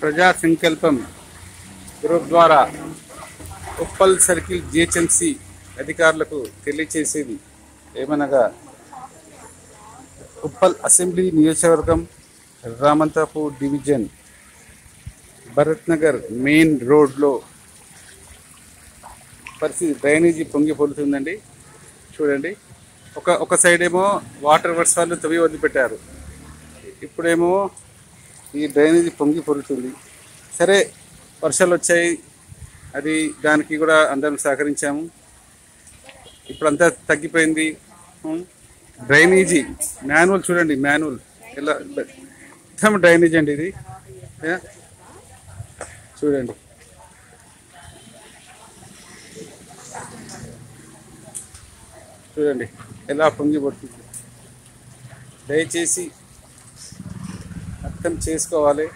ప్రజా సంకల్పం గ్రూప్ ద్వారా ఉప్పల్ సర్కిల్ జిహెచ్ఎంసి అధికారులకు తెలియచేసేది ఏమనగా ఉప్పల్ అసెంబ్లీ నియోజకవర్గం రామంతాపూర్ డివిజన్ భరత్ నగర్ మెయిన్ రోడ్లో పరిస్థితి డ్రైనేజీ పొంగి పొలుతుందండి. చూడండి, ఒక సైడ్ ఏమో వాటర్ వర్క్స్ వాళ్ళు తవ్వి వదిలిపెట్టారు, ఇప్పుడేమో ఈ డ్రైనేజీ పొంగి పొలుతుంది. సరే, వర్షాలు వచ్చాయి, అది దానికి కూడా అందరం సహకరించాము. ఇప్పుడంతా తగ్గిపోయింది. డ్రైనేజీ మాన్యువల్ చూడండి, మాన్యువల్ ఎలా మొత్తం డ్రైనేజ్ అండి ఇది. చూడండి, చూడండి ఎలా పొంగి పడుతుంది. దయచేసి అర్థం చేసుకోవాలి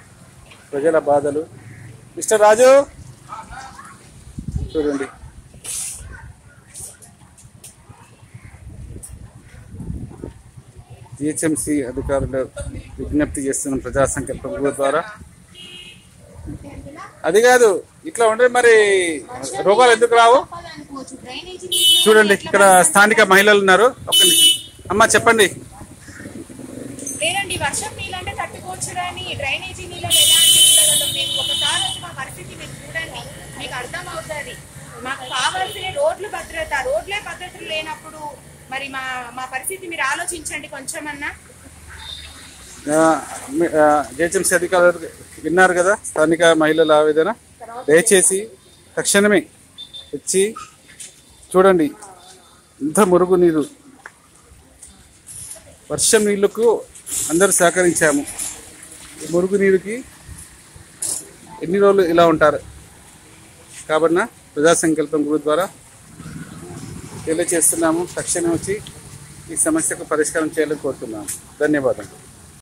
ప్రజల బాధలు. మిస్టర్ రాజు చూడండి, జిహెచ్ఎంసి అధికారులు విజ్ఞప్తి చేస్తున్న ప్రజా సంకల్పం ద్వారా. అది కాదు, ఇట్లా ఉంటే మరి రోగాలు ఎందుకు రావు? చూడండి, ఇక్కడ స్థానిక మహిళలు ఉన్నారు. ఒక్క నిమిషం అమ్మా, చెప్పండి. లేదండి, వర్షం నీళ్ళంటే తట్టుకోవచ్చు కానీ డ్రైనేజీ నీళ్ళు ఎలాంటి ఉండగలం. మేము ఒకసారి వచ్చి మా పరిస్థితి మీరు చూడండి, మీకు అర్థం అవుతుంది. మాకు కావాల్సిన రోడ్లే భద్రత లేనప్పుడు మరి మా పరిస్థితి మీరు ఆలోచించండి కొంచెమన్నా. జిహెచ్ఎంసీ అధికారులు విన్నారు కదా స్థానిక మహిళల ఆవేదన. దయచేసి తక్షణమే వచ్చి చూడండి, ఇంత మురుగు నీరు, వర్షం నీళ్లకు అందరూ సహకరించాము. మురుగు నీరుకి ఎన్ని రోజులు ఇలా ఉంటారు కాబట్టి ప్రజా సంకల్పం గ్రూప్ ద్వారా తెలియజేస్తున్నాము. తక్షణం వచ్చి ఈ సమస్యకు పరిష్కారం చేయాలని కోరుతున్నాము. ధన్యవాదాలు.